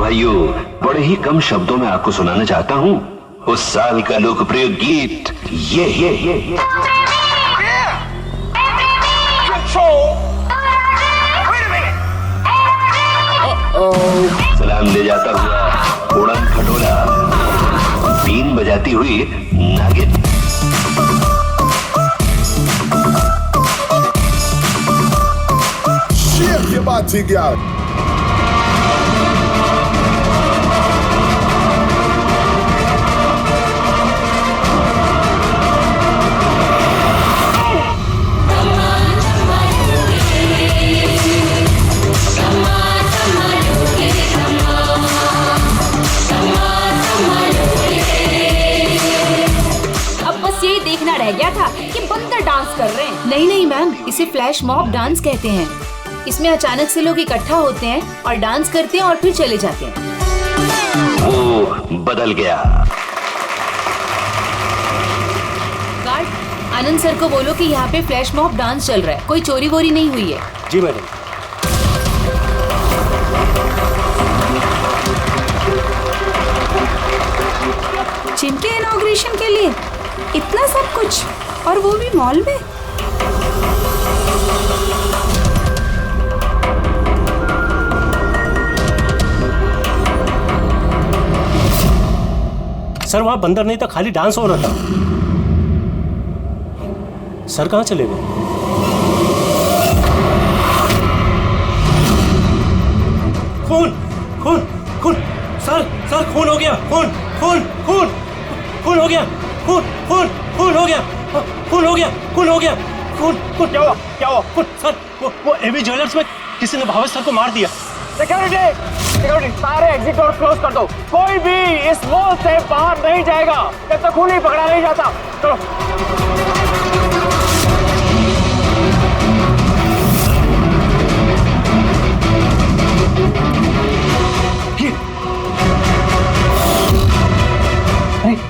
भाइयों, बड़े ही कम शब्दों में आपको सुनाना चाहता हूँ उस साल का लोकप्रिय गीत ये। सलाम ले जाता हुआ उड़न खटोला, बीन बजाती हुई नागिन। Shake your body, girl. देखना रह गया था कि बंदर डांस कर रहे हैं। नहीं मैम, इसे फ्लैश मॉब डांस कहते हैं। इसमें अचानक से लोग इकट्ठा होते हैं और डांस करते हैं और फिर चले जाते हैं। वो बदल गया। गार्ड, आनंद सर को बोलो कि यहाँ पे फ्लैश मॉब डांस चल रहा है, कोई चोरी वोरी नहीं हुई है। जी मैडम। जिनके इनॉग्रेशन के लिए इतना सब कुछ, और वो भी मॉल में। सर वहां बंदर नहीं था, खाली डांस हो रहा था। सर कहां चले गए? खून खून खून, सर खून हो गया, खून खून खून खून हो गया, खून खून खून हो गया, खून हो गया, खून हो गया, खून खून। क्या हुआ खून? सर वो एवी ज्वेलर्स में किसी ने भावेश सर को मार दिया। सिक्योरिटी सारे एग्जिट डोर क्लोज कर दो। कोई भी इस मॉल से बाहर नहीं जाएगा जब तक खून नहीं पकड़ा नहीं जाता। चलो।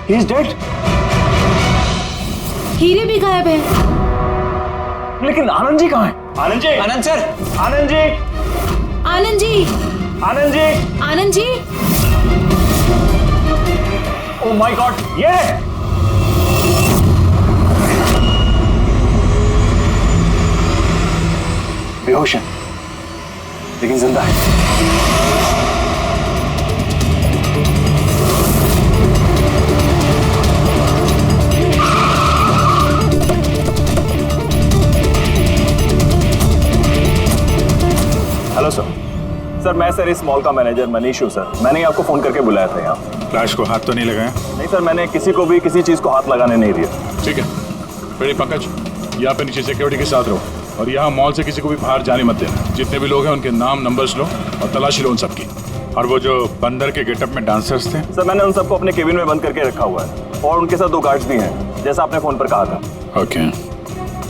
He is dead. हीरे भी गायब है। लेकिन आनंद जी कहाँ हैं? Anand ji, Anand sir, Anand ji, Anand ji, Anand ji, Anand ji. Oh my God, ये बेहोश है लेकिन जिंदा है। हेलो सर, मैं सर इस मॉल का मैनेजर मनीष हूँ सर। मैंने ही आपको फोन करके बुलाया था यहाँ। फ्लैश को हाथ तो नहीं लगाया? नहीं सर, मैंने किसी को भी किसी चीज को हाथ लगाने नहीं दिया। ठीक है, फिर पंकज यहाँ पे नीचे सिक्योरिटी के साथ रहो और यहाँ मॉल से किसी को भी बाहर जाने मत देना। जितने भी लोग हैं उनके नाम नंबर्स लो और तलाशी लो उन सबकी। और वो जो बंदर के गेटअप में डांसर्स थे? सर मैंने उन सबको अपने केबिन में बंद करके रखा हुआ है और उनके साथ 2 गार्ड्स भी हैं, जैसा आपने फोन पर कहा था। ओके,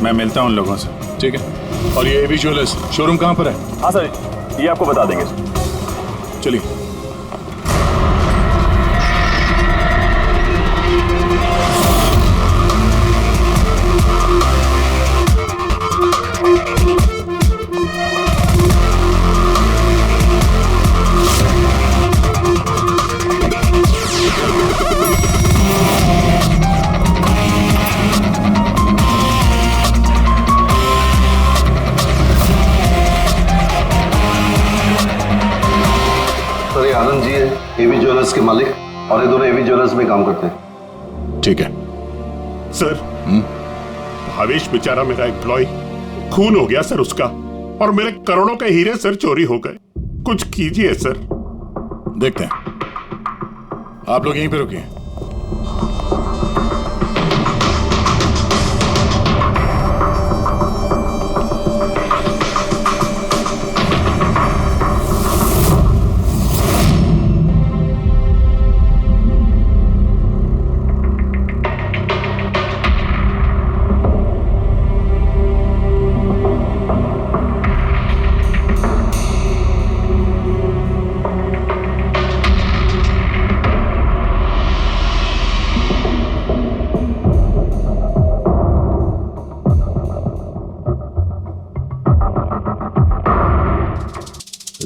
मैं मिलता हूँ उन लोगों से। ठीक है। और ये एवी ज्वेलर्स शोरूम कहाँ पर है? हाँ सर, ये आपको बता देंगे। चलिए। सर ये आनंद जी है, एवी ज्वेलर्स के मालिक, और ये दोनों एवी ज्वेलर्स में काम करते हैं। ठीक है सर। भावेश बेचारा मेरा एम्प्लॉय, खून हो गया सर उसका, और मेरे करोड़ों के हीरे सर चोरी हो गए। कुछ कीजिए सर। देखते हैं। आप लोग यहीं पे रुकिए।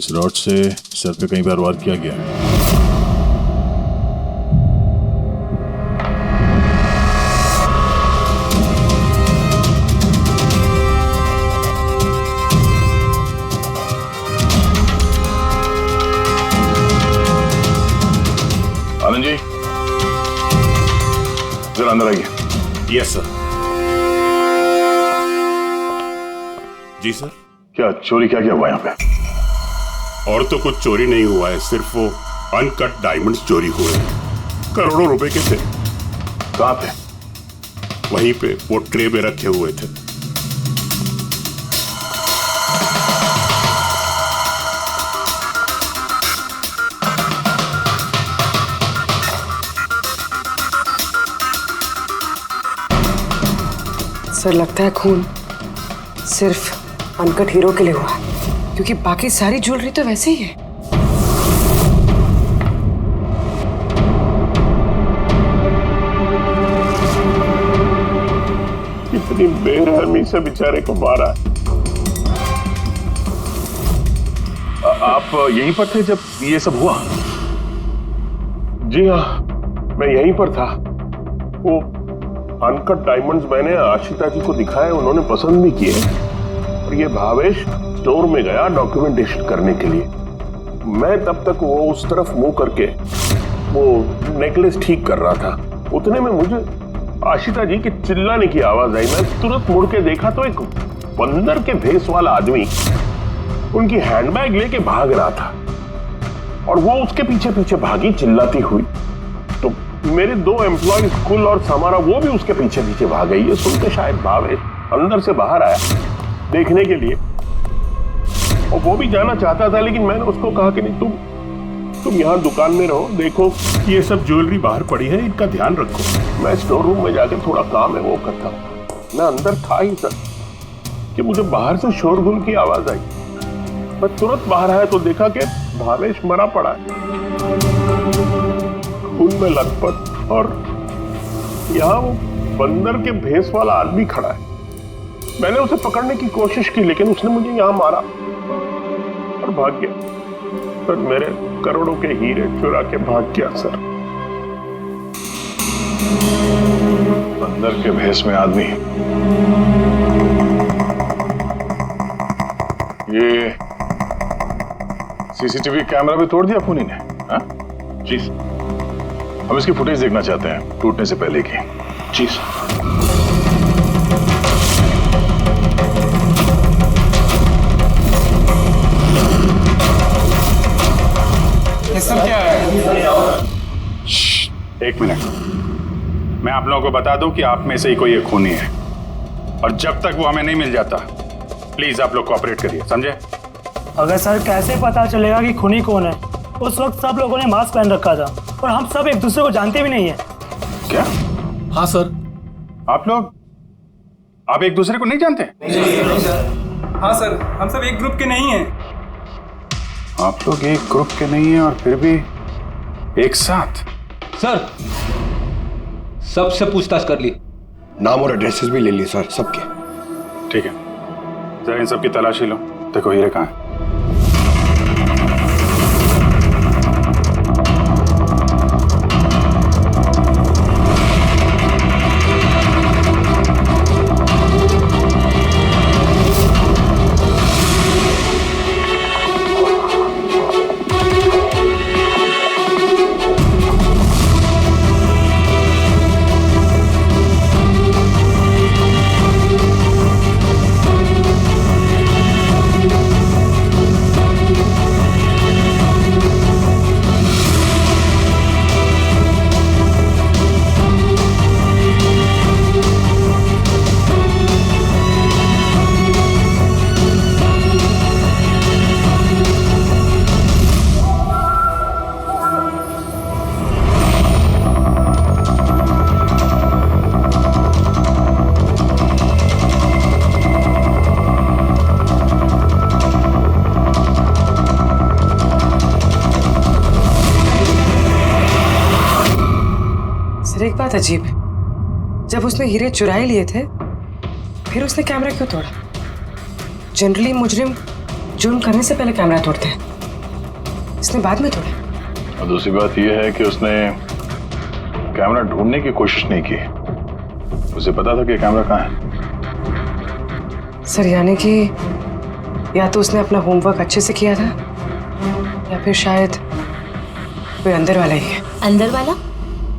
इस रॉड से सर पे कई बार वार किया गया है। आनंद जी, जरा अंदर आइए। Yes sir. जी सर। क्या चोरी क्या हुआ यहाँ पे? और तो कुछ चोरी नहीं हुआ है, सिर्फ वो अनकट डायमंड्स चोरी हुए हैं। करोड़ों रुपए के थे। कहाँ पे? वहीं पे वो ट्रे में रखे हुए थे। सर लगता है खून सिर्फ अनकट हीरो के लिए हुआ है, क्योंकि बाकी सारी ज्वेलरी तो वैसे ही है। कितनी बेरहमी से बेचारे को मारा। आप यहीं पर थे जब ये सब हुआ? जी हाँ, मैं यहीं पर था। वो अनकट डायमंड्स मैंने आशिता जी को दिखाए, उन्होंने पसंद भी किए। और ये भावेश स्टोर में गया डॉक्यूमेंटेशन करने के लिए। मैं तब तक वो उस तरफ मुंह करके वो नेकलेस ठीक कर रहा था। उतने में मुझे आशिता जी की चिल्लाने की आवाज आई। मैं तुरंत मुड़ के देखा तो एक बंदर के भेस वाला आदमी उनकी हैंडबैग लेके भाग रहा था और वो उसके पीछे पीछे भागी चिल्लाती हुई। तो मेरे 2 एम्प्लॉय कुल और समारा वो भी उसके पीछे पीछे भाग गई। ये सुन के शायद भावेश अंदर से बाहर आया देखने के लिए, और वो भी जाना चाहता था, लेकिन मैंने उसको कहा कि नहीं, तुम यहाँ दुकान में रहो, देखो ये सब ज्वेलरी बाहर पड़ी है, इनका ध्यान रखो। मैं स्टोर रूम में जाके थोड़ा काम है वो करता हूँ। मैं अंदर था ही सर कि मुझे बाहर से शोरगुल की आवाज आई। मैं तुरंत बाहर आया तो देखा कि भावेश मरा पड़ा है, खून में लथपथ, और यहाँ वो बंदर के भेस वाला आदमी खड़ा है। मैंने उसे पकड़ने की कोशिश की, लेकिन उसने मुझे यहाँ मारा और भाग गया। सर मेरे करोड़ों के हीरे चुरा के भाग गया सर। बंदर के भेस में आदमी, ये सीसीटीवी कैमरा भी तोड़ दिया खूनी ने? हाँ? जी, हम इसकी फुटेज देखना चाहते हैं टूटने से पहले की। जी सर। क्या है? एक मिनट, मैं आप लोगों को बता दूं कि आप में से ही कोई एक खूनी है, और जब तक वो हमें नहीं मिल जाता प्लीज आप लोग कोऑपरेट करिए, समझे? अगर सर कैसे पता चलेगा कि खूनी कौन है? उस वक्त सब लोगों ने मास्क पहन रखा था और हम सब एक दूसरे को जानते भी नहीं है। क्या? हाँ सर। आप एक दूसरे को नहीं जानते? हाँ सर, हम सब एक ग्रुप के नहीं हैं। आप लोग एक ग्रुप के नहीं हैं और फिर भी एक साथ? सर सबसे पूछताछ कर ली, नाम और एड्रेसेस भी ले लिए सर सबके। ठीक है, जरा इन सबकी तलाशी लो, देखो हीरे कहाँ हैं। एक बात अजीब है, जब उसने हीरे चुराए लिए थे फिर उसने कैमरा क्यों तोड़ा? जनरली मुजरिम जुर्म करने से पहले कैमरा तोड़ते हैं। इसने बाद में तोड़ा। और दूसरी बात यह है कि उसने कैमरा ढूंढने की कोशिश नहीं की। उसे पता था कि कैमरा कहाँ है। सर यानी कि या तो उसने अपना होमवर्क अच्छे से किया था या फिर शायद कोई अंदर वाला ही है। अंदर वाला?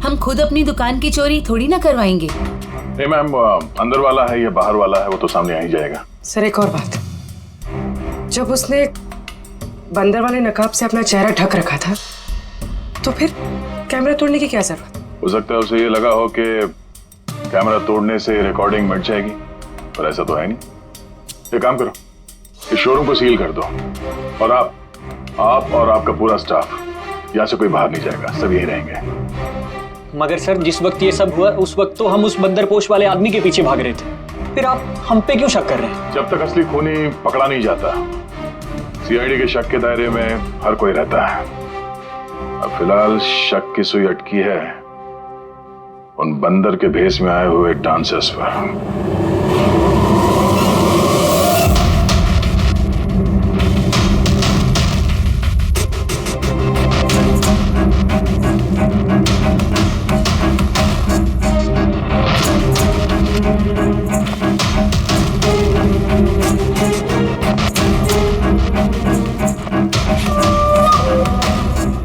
हम खुद अपनी दुकान की चोरी थोड़ी ना करवाएंगे। नहीं मैम, अंदर वाला है या बाहर वाला है वो तो सामने आ ही जाएगा। सर एक और बात, जब उसने बंदर वाले नकाब से अपना चेहरा ढक रखा था तो फिर कैमरा तोड़ने की क्या जरूरत? हो सकता है उसे ये लगा हो कि कैमरा तोड़ने से रिकॉर्डिंग मिट जाएगी, पर ऐसा तो है नहीं। एक काम करो, इस शोरूम को सील कर दो और आप और आपका पूरा स्टाफ, यहाँ से कोई बाहर नहीं जाएगा, सब यही रहेंगे। मगर सर जिस वक्त ये सब हुआ उस वक्त तो हम उस बंदरपोश वाले आदमी के पीछे भाग रहे थे, फिर आप हम पे क्यों शक कर रहे हैं? जब तक असली खूनी पकड़ा नहीं जाता, सीआईडी के शक के दायरे में हर कोई रहता है। अब फिलहाल शक की सुई अटकी है उन बंदर के भेष में आए हुए डांसर्स पर।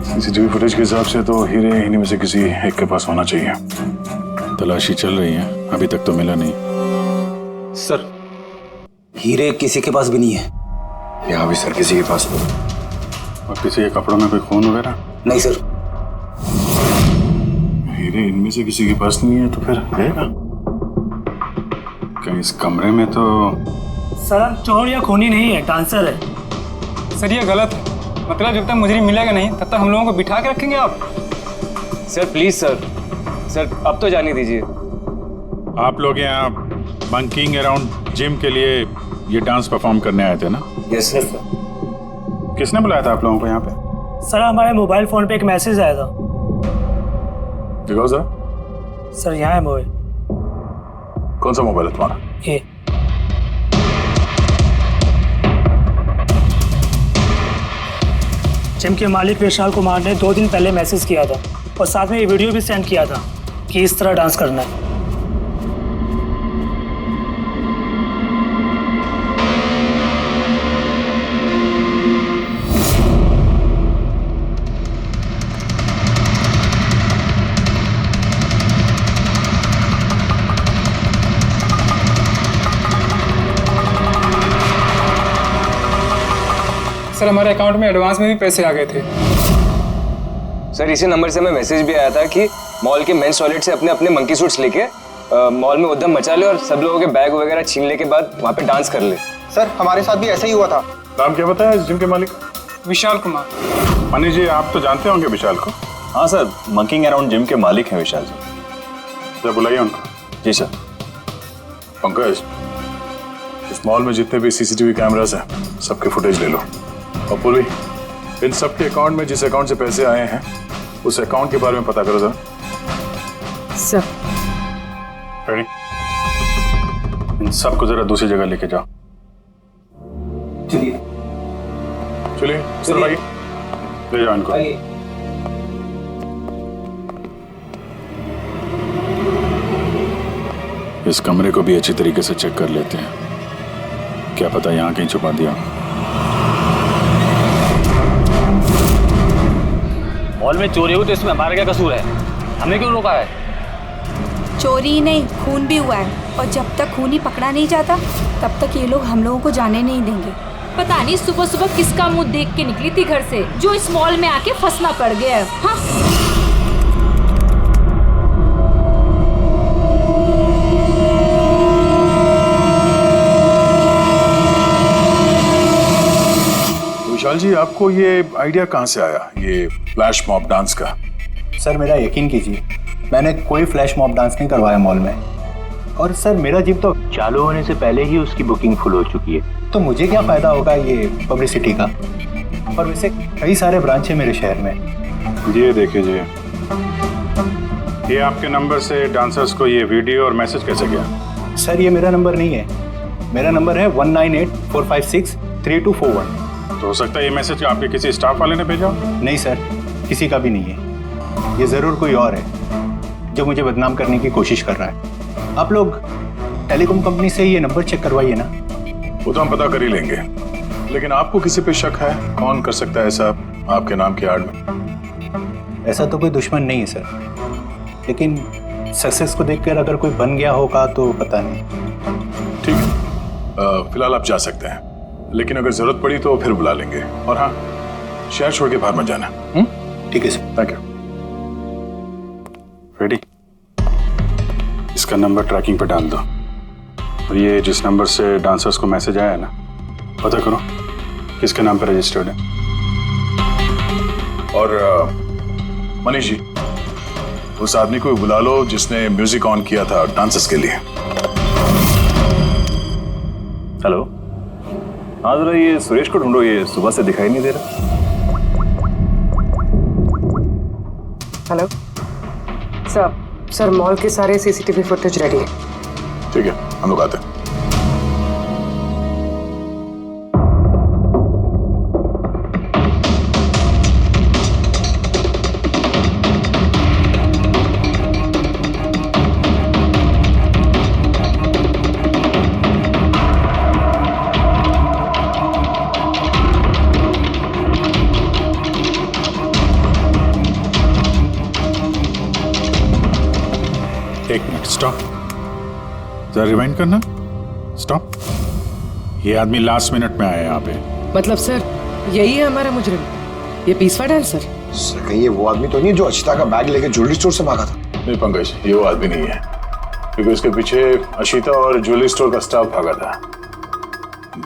सीसीटीवी फुटेज के हिसाब से तो हीरे इन्हीं में से किसी एक के पास होना चाहिए। तलाशी चल रही है, अभी तक तो मिला नहीं। सर हीरे किसी के पास भी नहीं है। यहाँ भी सर किसी के पास नहीं। और किसी के कपड़ों में कोई खून वगैरह? नहीं सर। हीरे इनमें से किसी के पास नहीं है तो फिर रहेगा कहीं इस कमरे में। तो सर चोर या खूनी नहीं है, डांसर है। सर ये गलत है, मतलब जब तक मुजरिम मिलेगा नहीं तब तक हम लोगों को बिठा के रखेंगे आप? सर प्लीज सर अब तो जाने दीजिए। आप लोग यहाँ बंकिंग अराउंड जिम के लिए ये डांस परफॉर्म करने आए थे ना? Yes sir. किसने बुलाया था आप लोगों को यहाँ पे? सर हमारे मोबाइल फोन पे एक मैसेज आया था। दिखाओ सर। सर यहाँ है मोबाइल। कौन सा मोबाइल है तुम्हारा? ये जिम के मालिक विशाल कुमार ने 2 दिन पहले मैसेज किया था और साथ में ये वीडियो भी सेंड किया था कि इस तरह डांस करना है। सर हमारे अकाउंट में एडवांस में भी पैसे आ गए थे। सर इसी नंबर से हमें मैसेज भी आया था कि मॉल के मेंस टॉयलेट से अपने अपने मंकी सूट्स लेके मॉल में उद्यम मचा ले और सब लोगों के बैग वगैरह छीनने के बाद वहाँ पे डांस कर ले। सर हमारे साथ भी ऐसा ही हुआ था। नाम क्या बताया जिम के मालिक? विशाल कुमार। मनीष जी आप तो जानते होंगे विशाल को? हाँ सर, मंकिंग अराउंड जिम के मालिक हैं विशाल जी। सर बुलाइए उनको। जी सर। पंकज, इस मॉल में जितने भी सीसीटीवी कैमरास हैं सबके फुटेज ले लो। और पुली, इन सब के अकाउंट में जिस अकाउंट से पैसे आए हैं उस अकाउंट के बारे में पता करो जरा। Sir ready? इन सबको जरा दूसरी जगह लेके जाओ। चलिए चलिए सर भाई, ले जाओ इनको। इस कमरे को भी अच्छी तरीके से चेक कर लेते हैं, क्या पता यहाँ कहीं छुपा दिया। मॉल में चोरी हुई तो इसमें हमारा क्या कसूर है? हमें क्यों रोका है? चोरी ही नहीं, खून भी हुआ है और जब तक खूनी पकड़ा नहीं जाता तब तक ये लोग हम लोगों को जाने नहीं देंगे। पता नहीं सुबह सुबह किसका मुंह देख के निकली थी घर से जो इस मॉल में आके फंसना पड़ गया है। हाँ? विशाल जी, आपको ये आइडिया कहाँ से आया, ये फ्लैश मॉब डांस का? सर मेरा यकीन कीजिए, मैंने कोई फ्लैश मॉब डांस नहीं करवाया मॉल में। और सर मेरा जिम तो चालू होने से पहले ही उसकी बुकिंग फुल हो चुकी है, तो मुझे क्या फायदा होगा ये पब्लिसिटी का। और वैसे कई सारे ब्रांच है मेरे शहर में। ये देखिए जी, ये आपके नंबर से डांसर्स को ये वीडियो और मैसेज कैसे गया? सर ये मेरा नंबर नहीं है, मेरा नंबर है 1984563241। तो हो सकता है ये मैसेज आपके किसी स्टाफ वाले ने भेजा हो? नहीं सर, किसी का भी नहीं है। ये जरूर कोई और है जो मुझे बदनाम करने की कोशिश कर रहा है। आप लोग टेलीकॉम कंपनी से ये नंबर चेक करवाइए ना। वो तो हम पता कर ही लेंगे, लेकिन आपको किसी पे शक है? कौन कर सकता है ऐसा आपके नाम की आड़ में? ऐसा तो कोई दुश्मन नहीं है सर, लेकिन सक्सेस को देखकर अगर कोई बन गया होगा तो पता नहीं। ठीक है, फिलहाल आप जा सकते हैं, लेकिन अगर जरूरत पड़ी तो फिर बुला लेंगे। और हाँ, शहर छोड़ के बाहर मत जाना। ठीक है सर। Thank you. रेडी? इसका नंबर ट्रैकिंग पे डाल दो, और ये जिस नंबर से डांसर्स को मैसेज आया है ना, पता करो किसके नाम पे रजिस्टर्ड है। और मनीष जी, उस आदमी को बुला लो जिसने म्यूजिक ऑन किया था डांसर्स के लिए। हेलो, हाँ जरा ये सुरेश को ढूंढो, ये सुबह से दिखाई नहीं दे रहा। हेलो सर, मॉल के सारे सीसीटीवी फुटेज रेडी है। ठीक है, हम लोग आते हैं। एक मिनट, स्टॉप। जरा रिवाइंड करना। स्टॉप। ये आदमी लास्ट मिनट में आया यहाँ पे। मतलब सर, यही है हमारा मुजरिम, ये पीसवा डांसर? सर कहीं ये वो आदमी तो नहीं जो अशिता का बैग लेके ज्वेलरी स्टोर से भागा था? नहीं पंकज, ये वो आदमी नहीं है, क्योंकि उसके पीछे अशिता और ज्वेलरी स्टोर का स्टाफ भागा था।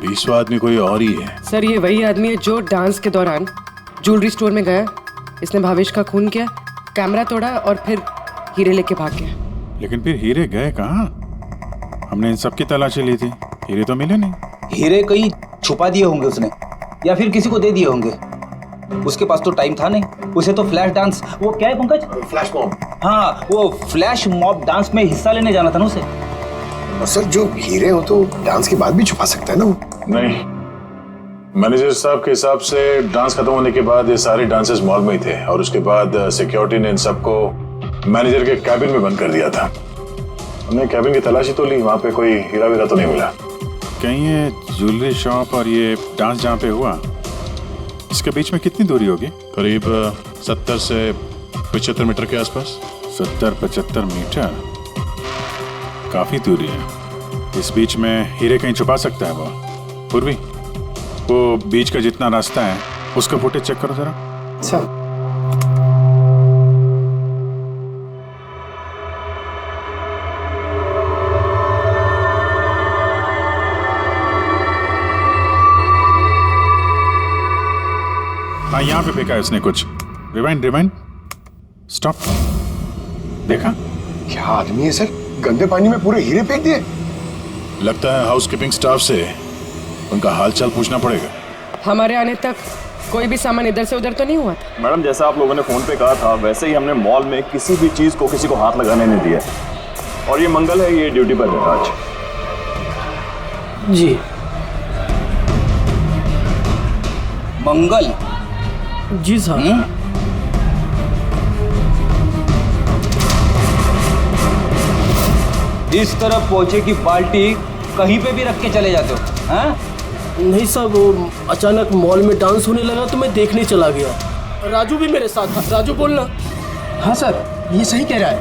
20वां आदमी कोई और ही है। सर, ये वही आदमी है जो डांस के दौरान ज्वेलरी स्टोर में गया, इसने भावेश का खून किया, कैमरा तोड़ा और फिर हीरे लेके भाग गया। लेकिन फिर हीरे गए कहाँ? हमने इन सब की तलाशी ली थी, हीरे तो मिले नहीं। हीरे कहीं छुपा दिए होंगे उसने, या फिर किसी को दे दिए होंगे। उसके पास तो टाइम था नहीं, उसे तो फ्लैश डांस, वो क्या है पंकज? Flash mob. हाँ, वो फ्लैश मॉब डांस में हिस्सा लेने जाना था ना उसे। और सर जो हीरे हो तो डांस के बाद भी छुपा सकता है ना वो? नहीं, मैनेजर साहब के हिसाब से डांस खत्म होने के बाद ये सारे डांसर्स मॉल में ही थे, और उसके बाद सिक्योरिटी ने इन सबको मैनेजर के कैबिन में बंद कर दिया था। हमने कैबिन की तलाशी तो ली, वहां पे कोई हीरा वीरा तो नहीं मिला। कहीं ये ज्वेलरी शॉप और ये डांस जहाँ पे हुआ, इसके बीच में कितनी दूरी होगी? करीब 70 से 75 मीटर के आसपास। 70-75 मीटर, काफी दूरी है। इस बीच में हीरे कहीं छुपा सकता है वो। पूर्वी, वो बीच का जितना रास्ता है उसका फुटेज चेक करो जरा। अच्छा। हाँ, यहाँ पे फेंका है उसने कुछ। Rewind, stop. देखा? क्या आदमी है सर, गंदे पानी में पूरे हीरे फेंक दिए। लगता है हाउसकीपिंग स्टाफ से उनका हालचाल पूछना पड़ेगा। हमारे आने तक कोई भी सामान इधर से उधर तो नहीं हुआ था? मैडम, जैसा आप लोगों ने फोन पे कहा था वैसे ही हमने मॉल में किसी भी चीज को किसी को हाथ लगाने नहीं दिया। और ये मंगल है, ये ड्यूटी पर है आज। जी मंगल? जी साहब। इस तरफ पहुंचे कि बाल्टी कहीं पे भी रख के चले जाते हो? हाँ? नहीं साहब, वो अचानक मॉल में डांस होने लगा तो मैं देखने चला गया। राजू भी मेरे साथ था। राजू बोलना। हाँ सर, ये सही कह रहा है।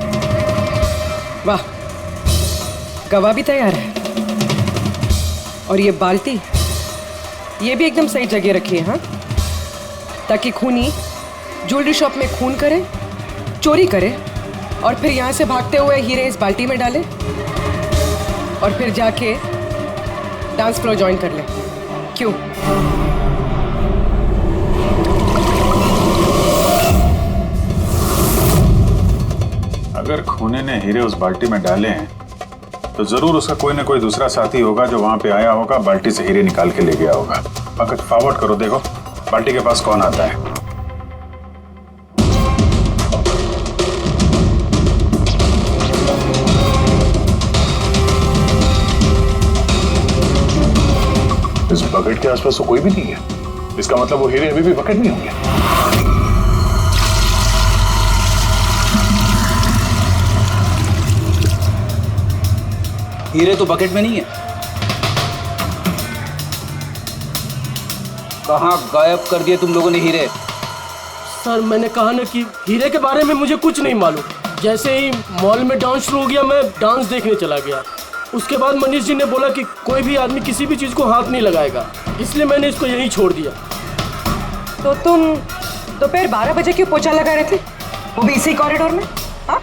वाह, गवाह भी तैयार है। और ये बाल्टी, ये भी एकदम सही जगह रखी है। हाँ, ताकि खूनी ज्वेलरी शॉप में खून करे, चोरी करे, और फिर यहाँ से भागते हुए हीरे इस बाल्टी में डाले, और फिर जाके डांस फ्लोर ज्वाइन कर ले। क्यों? अगर खूनी ने हीरे उस बाल्टी में डाले हैं तो जरूर उसका कोई ना कोई दूसरा साथी होगा जो वहां पे आया होगा, बाल्टी से हीरे निकाल के ले गया होगा। पंकज, फॉरवर्ड करो, देखो बाल्टी के पास कौन आता है। इस बकेट के आसपास तो कोई भी नहीं है। इसका मतलब वो हीरे अभी भी बकेट में होंगे। हीरे तो बकेट में नहीं है। कहाँ गायब कर दिए तुम लोगों ने हीरे? सर मैंने कहा ना कि हीरे के बारे में मुझे कुछ नहीं मालूम। जैसे ही मॉल में डांस शुरू हो गया मैं डांस देखने चला गया। उसके बाद मनीष जी ने बोला कि कोई भी आदमी किसी भी चीज़ को हाथ नहीं लगाएगा, इसलिए मैंने इसको यहीं छोड़ दिया। तो तुम दोपहर 12 बजे क्यों पोछा लगा रहे थे, वो भी इसी कॉरिडोर में? हाँ,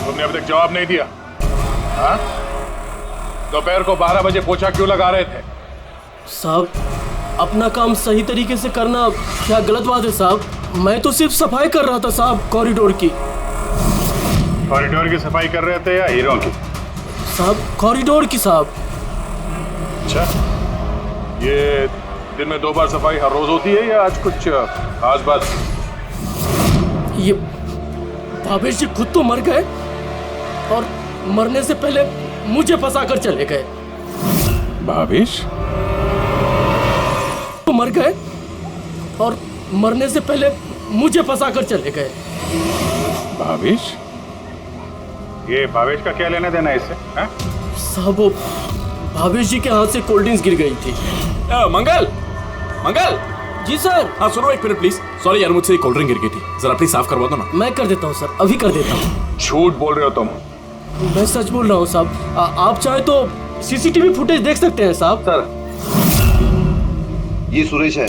तुमने अभी तक जवाब नहीं दिया। हाँ, दोपहर को 12 बजे पोछा क्यों लगा रहे थे? साहब अपना काम सही तरीके से करना क्या गलत बात है साहब? मैं तो सिर्फ सफाई कर रहा था साहब, कॉरिडोर की। कॉरिडोर की सफाई कर रहे थे या हीरों की? साहब कॉरिडोर की साहब। अच्छा, ये दिन में 2 बार सफाई हर रोज होती है या आज कुछ खास बात? ये भावेश जी खुद तो मर गए और मरने से पहले मुझे फंसा कर चले गए। भावेश तो मर गए और मरने से पहले मुझे फंसा कर चले गए। भावेश? ये भावेश का क्या लेना देना इससे? साहब वो भावेश जी के हाथ से कोल्ड ड्रिंक्स गिर गई थी। मंगल, मंगल। जी सर। हाँ सुनो एक मिनट प्लीज। सॉरी यार, मुझसे कोल्ड ड्रिंक गिर गई थी, जरा प्लीज साफ करवा दो ना। मैं कर देता हूँ सर, अभी कर देता हूँ। झूठ बोल रहे हो तुम? मैं सच बोल रहा हूँ साहब। आप चाहे तो सीसीटीवी फुटेज देख सकते हैं साहब। सर ये सुरेश है,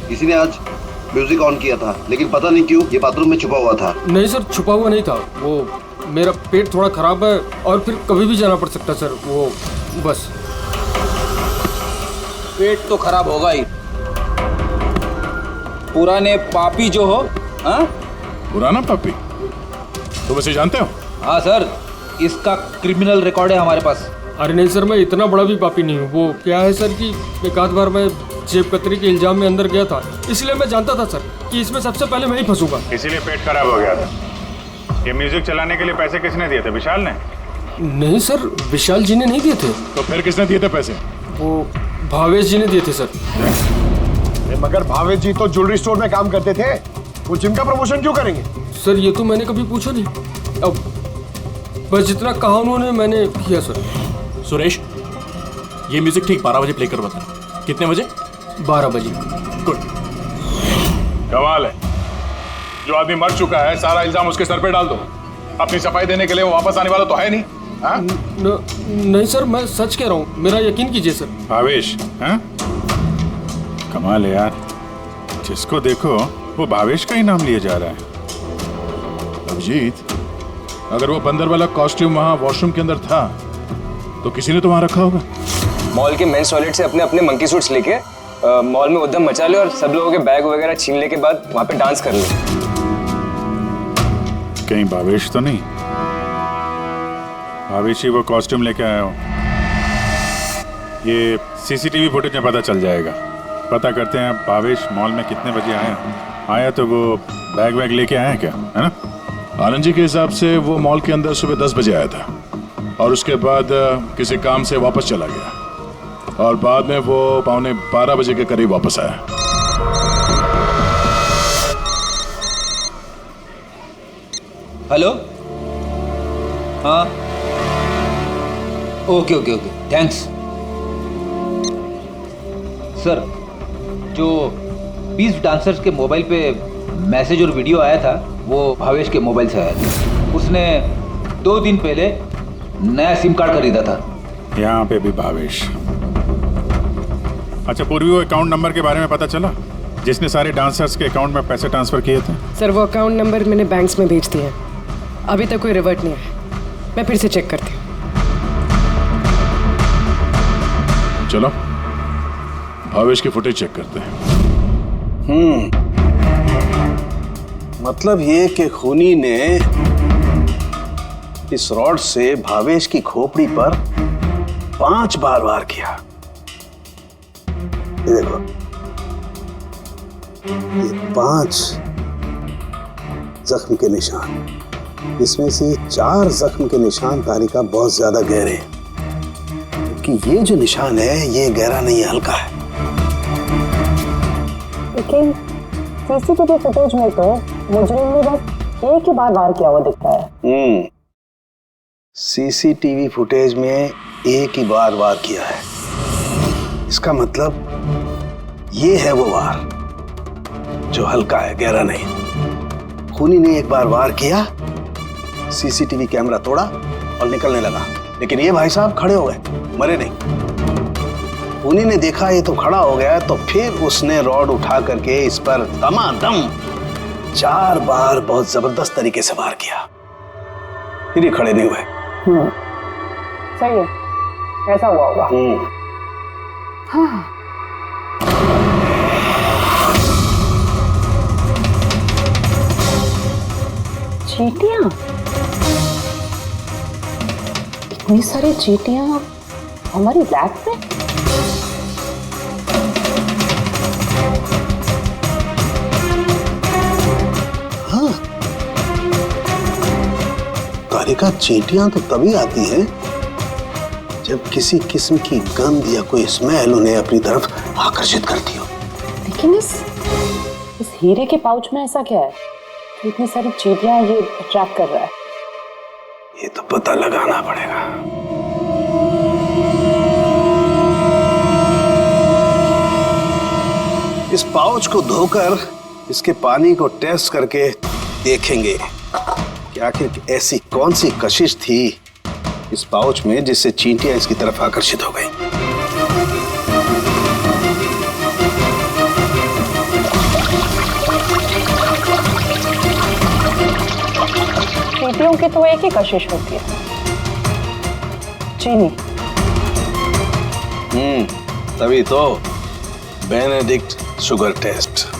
किसी ने आज म्यूजिक ऑन किया था, लेकिन पता नहीं क्यों ये बाथरूम में छुपा हुआ था। नहीं सर, छुपा हुआ नहीं था, वो मेरा पेट थोड़ा खराब है और फिर कभी भी जाना पड़ सकता सर, वो बस। पेट तो खराब होगा ही, पुराने पापी जो हो। हाँ, पुराना पापी? तुम इसे जानते हो? हाँ सर, इसका क्रिमिनल रिकॉर्ड है हमारे पास। अरे नहीं सर, मैं इतना बड़ा भी पापी नहीं हूँ। वो क्या है सर कि एक आध बार मैं जेब कतरी के इल्जाम में अंदर गया था, इसलिए मैं जानता था सर कि इसमें सबसे पहले मैं ही फंसूंगा। इसीलिए पेट खराब हो गया था। ये म्यूजिक चलाने के लिए पैसे किसने दिए थे? विशाल ने? नहीं सर, विशाल जी ने नहीं दिए थे। तो फिर किसने दिए थे पैसे? वो भावेश जी ने दिए थे सर। मगर भावेश जी तो ज्वेलरी स्टोर में काम करते थे, वो जिम का प्रमोशन क्यों करेंगे? सर ये तो मैंने कभी पूछा नहीं, अब बस जितना कहा उन्होंने मैंने किया सर। सुरेश, ये म्यूजिक ठीक 12 बजे प्ले करवाता। कितने बजे? 12 बजे। गुड। कमाल है, जो आदमी मर चुका है सारा इल्जाम उसके सर पे डाल दो। अपनी सफाई देने के लिए वो वापस आने वाला तो है नहीं। नहीं सर, मैं सच कह रहा हूँ, मेरा यकीन कीजिए सर। भावेश? हाँ? कमाल है यार, जिसको देखो वो भावेश का ही नाम लिया जा रहा है। अभिजीत, अगर वो बंदर वाला कॉस्ट्यूम वहाँ वॉशरूम के अंदर था तो किसी ने तो वहाँ रखा होगा। मॉल के मेंस टॉयलेट से अपने अपने मंकी सूट्स लेके मॉल में उद्यम मचा ले और सब लोगों के बैग वगैरह छीन ले के बाद वहाँ पे डांस कर ले। कहीं भावेश तो नहीं? भावेश ही वो कॉस्ट्यूम लेके आया हो। ये सीसीटीवी फुटेज में पता चल जाएगा। पता करते हैं भावेश मॉल में कितने बजे आया तो वो बैग वैग लेके आया क्या, है ना? आनंद जी के हिसाब से वो मॉल के अंदर सुबह 10 बजे आया था और उसके बाद किसी काम से वापस चला गया और बाद में वो 11:15 बजे के करीब वापस आया। हेलो, हाँ, okay okay okay, thanks sir. जो 20 डांसर्स के मोबाइल पे मैसेज और वीडियो आया था वो भावेश के मोबाइल से आया था। उसने 2 दिन पहले नया सिम कार्ड खरीदा था। यहाँ पे भी भावेश। अच्छा पूर्वी, वो अकाउंट नंबर के बारे में पता चला जिसने सारे डांसर्स के अकाउंट में पैसे ट्रांसफर किए थे? सर वो अकाउंट नंबर मैंने बैंक्स में भेज दिए हैं, अभी तक कोई रिवर्ट नहीं आया। मैं फिर से चेक करती हूँ। चलो भावेश की फुटेज चेक करते हैं। मतलब ये कि खूनी ने इस रॉड से भावेश की खोपड़ी पर 5 बार वार किया। ये देखो, ये 5 जख्म के निशान, इसमें से 4 जख्म के निशान तारिका बहुत ज्यादा गहरे हैं। कि ये जो निशान है ये गहरा नहीं है, हल्का है। लेकिन सीसीटीवी फुटेज में तो मुजरिम ने बस एक ही बार वार किया हुआ दिख रहा है। सीसीटीवी फुटेज में एक ही बार वार किया है, इसका मतलब ये है वो वार जो हल्का है, गहरा नहीं। खूनी ने एक बार वार किया, सीसीटीवी कैमरा तोड़ा और निकलने लगा, लेकिन ये भाई साहब खड़े हो गए, मरे नहीं। खूनी ने देखा ये तो खड़ा हो गया, तो फिर उसने रॉड उठा करके इस पर दमादम 4 बार बहुत जबरदस्त तरीके से वार किया, फिर ये खड़े नहीं हुए। सही है, ऐसा हुआ होगा। हाँ। चींटियां, इतनी सारी चींटियां हमारी लैब में। हाँ, तारिका, चींटियां तो तभी आती हैं जब किसी किस्म की गंध या कोई स्मेल उन्हें अपनी तरफ आकर्षित करती हो। लेकिन इस हीरे के पाउच में ऐसा क्या है, इतनी सारी चींटियां ये अट्रैक्ट कर रहा है? ये तो पता लगाना पड़ेगा। इस पाउच को धोकर इसके पानी को टेस्ट करके देखेंगे कि आखिर ऐसी कौन सी कशिश थी इस पाउच में जिससे चींटियां इसकी तरफ आकर्षित हो गई। चींटियों की तो एक ही कशिश होती है, चीनी। तभी तो बेनेडिक्ट शुगर टेस्ट।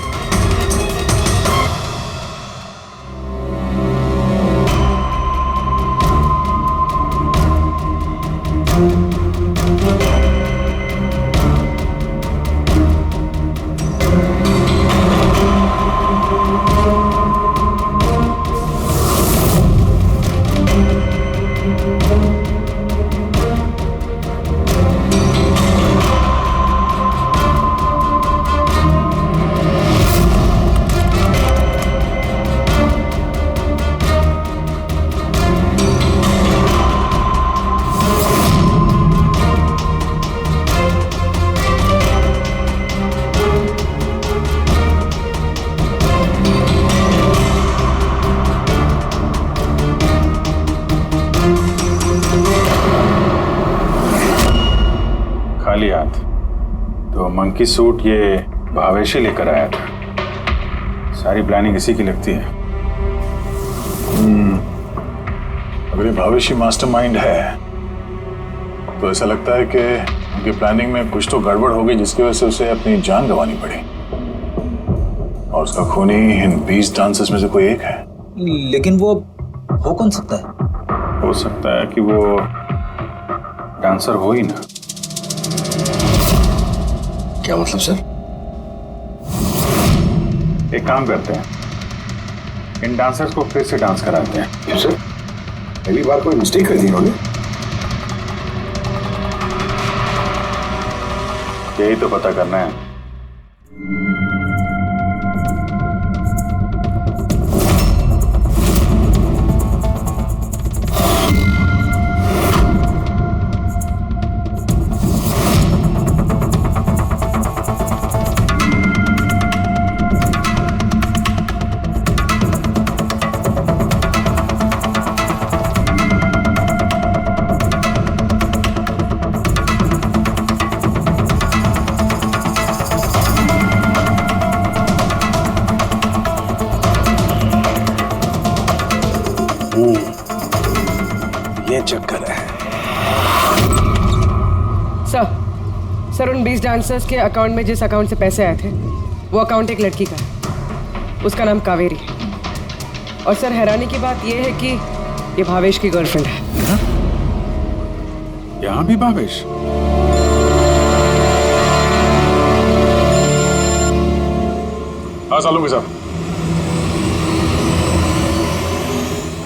खाली हाथ तो मंकी सूट ये भावेश ही लेकर आया था। सारी प्लानिंग इसी की लगती है। अगर ये भावेश ही मास्टरमाइंड है तो ऐसा लगता है कि उनकी प्लानिंग में कुछ तो गड़बड़ हो गई जिसकी वजह से उसे अपनी जान गंवानी पड़ी, और उसका खूनी इन 20 डांसर्स में से कोई एक है। लेकिन वो हो कौन सकता है? हो सकता है कि वो डांसर हो ही ना। क्या मतलब सर? एक काम करते हैं, इन डांसर्स को फिर से डांस कराते हैं। क्यों सर? पहली बार कोई मिस्टेक कर दी उन्होंने। यही तो पता करना है। ये चक्कर है। सर उन 20 डांसर्स के अकाउंट में जिस अकाउंट से पैसे आए थे वो अकाउंट एक लड़की का है, उसका नाम कावेरी है। और सर हैरानी की बात यह है कि ये भावेश की गर्लफ्रेंड है। यहाँ भी भावेश? हाँ सालू साहब।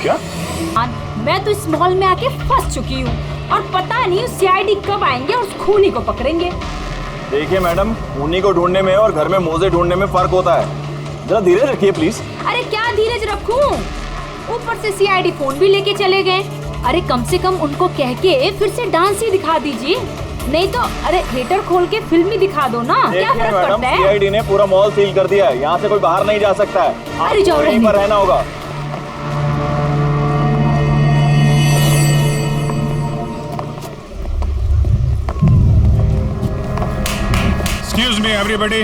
क्या मैं तो इस मॉल में आके फंस चुकी हूँ और पता नहीं उस सीआईडी कब आएंगे और उस खूनी को पकड़ेंगे। देखिए मैडम, खूनी को ढूंढने में और घर में मोजे ढूंढने में फर्क होता है। जरा धीरे रखिए प्लीज। अरे क्या धीरज रखूं? ऊपर से सीआईडी फोन भी लेके चले गए। अरे कम से कम उनको कह के फिर से डांस ही दिखा दीजिए, नहीं तो अरे थिएटर खोल के फिल्म ही दिखा दो ना। क्या फर्क पड़ता है? सीआईडी ने पूरा मॉल सील कर दिया है, यहाँ से कोई बाहर नहीं जा सकता है। अरे जाओ, यहीं पर रहना होगा। Excuse me everybody,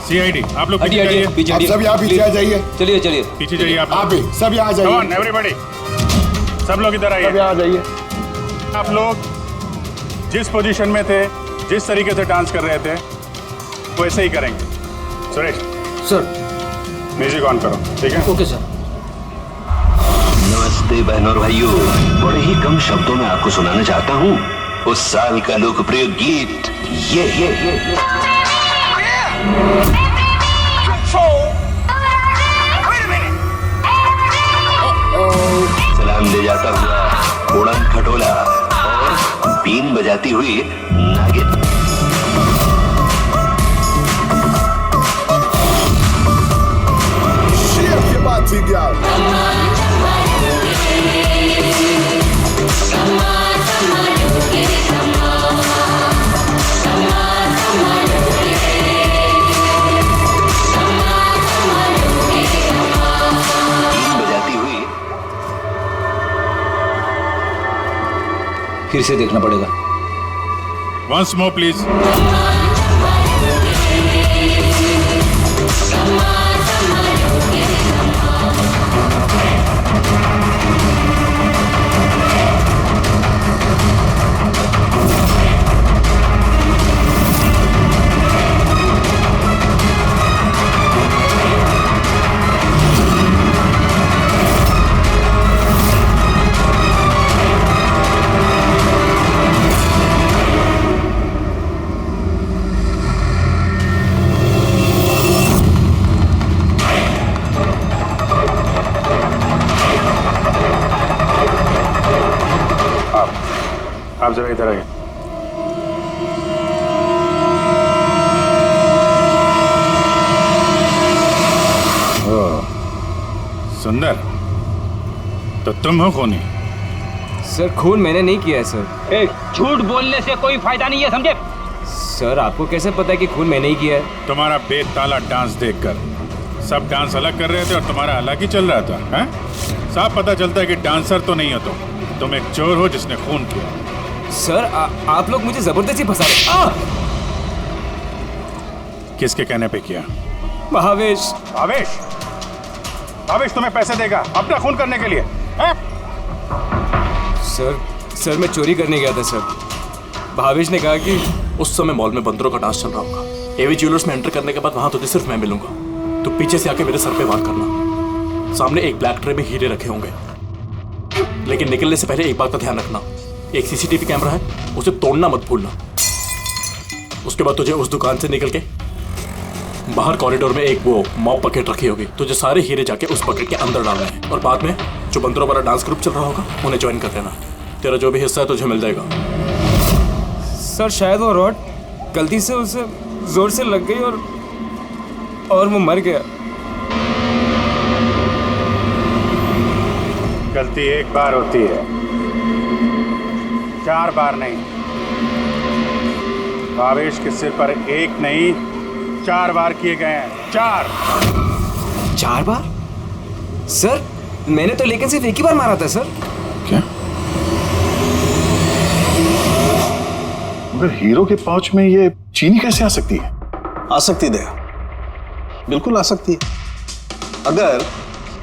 CID, आप लोग हटिए, पीछे पीछे जाइए। आप सब यहाँ पीछे आ जाइए। चलिए चलिए पीछे जाइए आप आप भी सब यहाँ आ जाइए। Come on, everybody, सब लोग इधर आइए। सब यहाँ आ जाइए। आप लोग जिस पोजीशन में थे, जिस तरीके से डांस कर रहे थे, वैसे ही करेंगे। सुरेश सर, म्यूजिक ऑन करो। ठीक है? Okay sir. नमस्ते बहनों और भाइयों, बड़े ही कम शब्दों में आपको सुनाना चाहता हूँ उस साल का लोकप्रिय गीत ये। सलाम ले जाता हुआ उड़न खटोला और बीन बजाती हुई नागिन। फिर से देखना पड़ेगा। Once more please. आप जरा इधर आइए। सुंदर, तो तुम हो खूनी? सर खून मैंने नहीं किया है सर। झूठ बोलने से कोई फायदा नहीं है, समझे? सर आपको कैसे पता है कि खून मैंने ही किया है? तुम्हारा बेताला डांस देखकर सब डांस अलग कर रहे थे और तुम्हारा अलग ही चल रहा था। हैं? साफ पता चलता है कि डांसर तो नहीं हो तुम एक चोर हो जिसने खून किया। सर आप लोग मुझे जबरदस्ती फंसा रहे। किसके कहने पे किया? भावेश। भावेश? भावेश तुम्हें पैसे देगा अपना खून करने के लिए? हैं? सर मैं चोरी करने गया था सर। भावेश ने कहा कि उस समय मॉल में बंदरों का डांस चल रहा होगा। एवी ज्वेलर्स में एंटर करने के बाद वहां तुझे सिर्फ मैं मिलूंगा। तो पीछे से आके मेरे सर पे वार करना। सामने एक ब्लैक ट्रे में हीरे रखे होंगे, लेकिन निकलने से पहले एक बात का ध्यान रखना, एक सीसीटीवी कैमरा है, उसे तोड़ना मत भूलना। उसके बाद तुझे उस दुकान से निकल के बाहर कॉरिडोर में एक वो मॉप बकेट रखी होगी, तुझे सारे हीरे जाके उस बकेट के अंदर डालने हैं और बाद में जो बंदरों वाला डांस ग्रुप चल रहा होगा उन्हें ज्वाइन कर लेना। तेरा जो भी हिस्सा है तुझे मिल जाएगा। सर शायद वो रॉड गलती से उसे जोर से लग गई और वो मर गया। गलती एक बार होती है, 4 बार नहीं। भावेश के सिर पर एक नहीं 4 बार किए गए हैं। 4 बार? सर मैंने तो लेकिन सिर्फ एक ही बार मारा था सर। क्या? मगर हीरो के पाउच में ये चीनी कैसे आ सकती है? आ सकती दया, बिल्कुल आ सकती है। अगर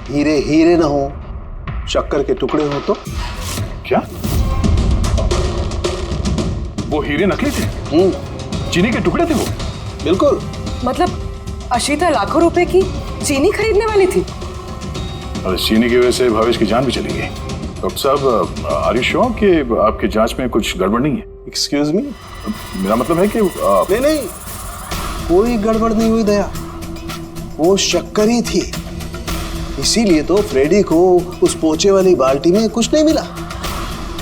हीरे हीरे ना हो, शक्कर के टुकड़े हो तो? क्या वो हीरे नकली थे? चीनी के टुकड़े थे वो? बिल्कुल। मतलब अशीता लाखों रुपए की चीनी खरीदने वाली थी? और चीनी की वजह से भावेश की जान भी चली गई। डॉक्टर साहब, आर यू श्योर कि आपकी जांच में कुछ गड़बड़ नहीं है? Excuse me? मेरा मतलब है कि नहीं, कोई गड़बड़ नहीं हुई दया, वो शक्कर ही थी। इसीलिए तो फ्रेडी को उस पोचे वाली बाल्टी में कुछ नहीं मिला,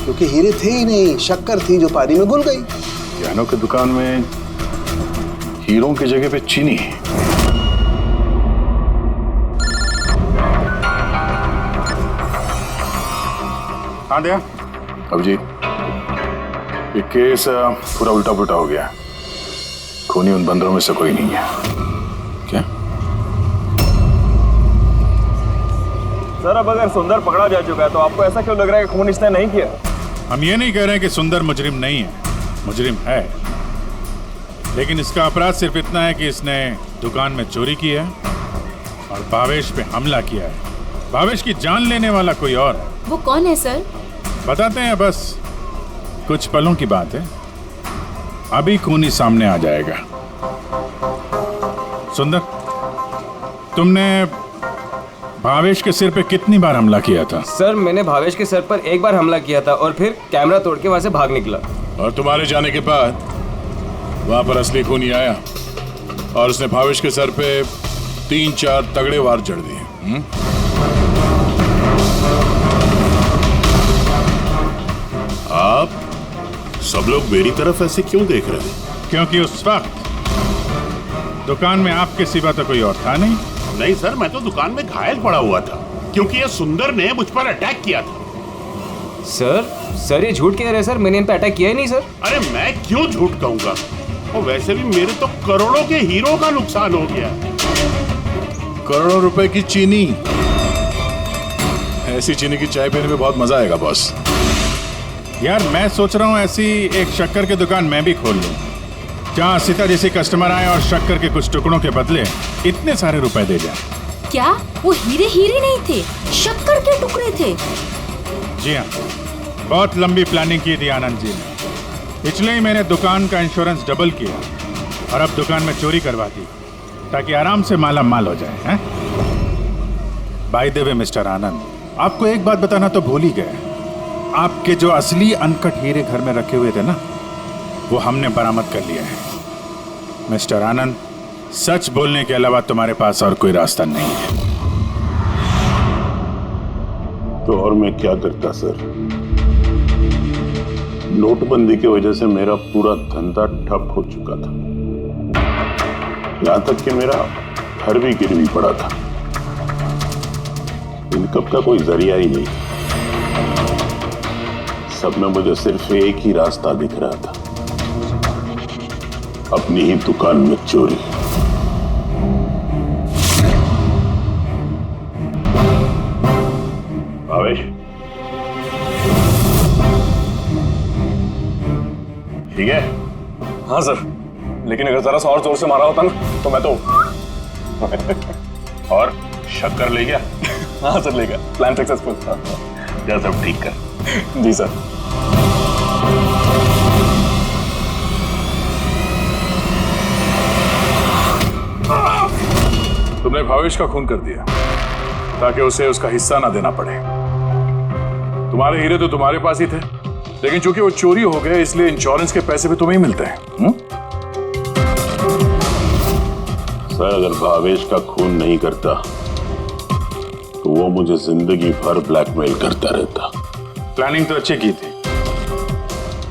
क्योंकि हीरे थे ही नहीं, शक्कर थी जो पानी में घुल गई। यानो की दुकान में हीरों की जगह पे चीनी है। हाँ दया। अब जी ये केस पूरा उल्टा पुल्टा हो गया। खूनी उन बंदरों में से कोई नहीं है। क्या सर, अब अगर सुंदर पकड़ा जा चुका है तो आपको ऐसा क्यों लग रहा है कि खून इसने नहीं किया? हम ये नहीं कह रहे हैं कि सुंदर मुजरिम नहीं है, मुजरिम है, लेकिन इसका अपराध सिर्फ इतना है कि इसने दुकान में चोरी की है और भावेश पे हमला किया है। भावेश की जान लेने वाला कोई और है। वो कौन है सर? बताते हैं, बस कुछ पलों की बात है, अभी खूनी सामने आ जाएगा। सुंदर, तुमने भावेश के सिर पे कितनी बार हमला किया था? सर, मैंने भावेश के सर पर एक बार हमला किया था और फिर कैमरा तोड़ के वहां से भाग निकला। और तुम्हारे जाने के बाद वहां पर असली खूनी आया और उसने भावेश के सर पे 3-4 तगड़े वार जड़ दिए। आप सब लोग मेरी तरफ ऐसे क्यों देख रहे हैं? क्योंकि उस वक्त दुकान में आपके सिवा तो कोई और था नहीं। नहीं सर, मैं तो दुकान में घायल पड़ा हुआ था क्योंकि ये सुंदर ने मुझ पर अटैक किया था। सर ये झूठ कह रहे हैं सर, मैंने इन पे अटैक किया ही नहीं सर। अरे मैं क्यों झूठ कहूंगा, और वैसे भी मेरे तो करोड़ों के हीरो का नुकसान हो गया। करोड़ों रुपए की चीनी, ऐसी चीनी की चाय पीने में बहुत मजा आएगा बॉस। यार मैं सोच रहा हूँ ऐसी एक शक्कर की दुकान मैं भी खोल लूँ, जहाँ सीता जैसे कस्टमर आए और शक्कर के कुछ टुकड़ों के बदले इतने सारे रुपए दे जाए। क्या वो हीरे नहीं थे, शक्कर के टुकड़े थे? जी हाँ, बहुत लंबी प्लानिंग की थी आनंद जी ने। पिछले ही मैंने दुकान का इंश्योरेंस डबल किया और अब दुकान में चोरी करवा दी ताकि आराम से माला माल हो जाए। बाय द वे मिस्टर आनंद, आपको एक बात बताना तो भूल ही गए, आपके जो असली अनकट हीरे घर में रखे हुए थे ना, वो हमने बरामद कर लिया है। मिस्टर आनंद, सच बोलने के अलावा तुम्हारे पास और कोई रास्ता नहीं है। तो और मैं क्या करता सर? नोटबंदी की वजह से मेरा पूरा धंधा ठप हो चुका था, यहां तक कि मेरा घर भी गिरवी पड़ा था। इनकम का कोई जरिया ही नहीं, सब में मुझे सिर्फ एक ही रास्ता दिख रहा था, अपनी ही दुकान में चोरी। भावेश, ठीक है? हाँ सर, लेकिन अगर जरा सा और जोर से मारा होता ना तो मैं तो और शक्कर ले गया? हाँ सर, ले गया। Plan successful. जा सब ठीक कर। जी सर। तुमने भावेश का खून कर दिया ताकि उसे उसका हिस्सा ना देना पड़े। तुम्हारे हीरे तो तुम्हारे पास ही थे, लेकिन चूंकि वो चोरी हो गए इसलिए इंश्योरेंस के पैसे भी तुम्हें ही मिलते हैं। सर, अगर भावेश का खून नहीं करता तो वो मुझे जिंदगी भर ब्लैकमेल करता रहता। प्लानिंग तो अच्छी की थी।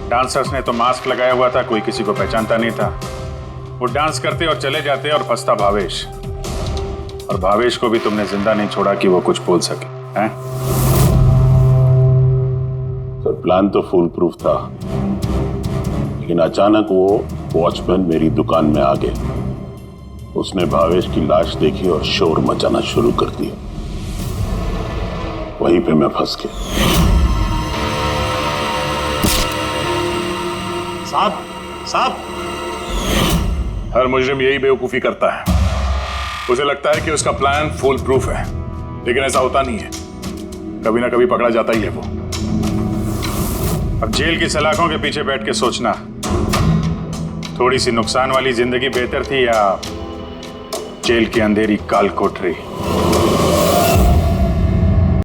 डांसर्स ने तो मास्क लगाया हुआ था, कोई किसी को पहचानता नहीं था। वो डांस करते और चले जाते और फंसता भावेश, और भावेश को भी तुमने जिंदा नहीं छोड़ा कि वो कुछ बोल सके। हैं? सर, प्लान तो फुल प्रूफ था, लेकिन अचानक वो वॉचमैन मेरी दुकान में आ गया। उसने भावेश की लाश देखी और शोर मचाना शुरू कर दिया। वहीं पे मैं फंस गया। साहब, हर मुजरिम यही बेवकूफी करता है। उसे लगता है कि उसका प्लान फुल प्रूफ है, लेकिन ऐसा होता नहीं है। कभी ना कभी पकड़ा जाता ही है वो। अब जेल की सलाखों के पीछे बैठ के सोचना, थोड़ी सी नुकसान वाली जिंदगी बेहतर थी या जेल की अंधेरी काल कोठरी?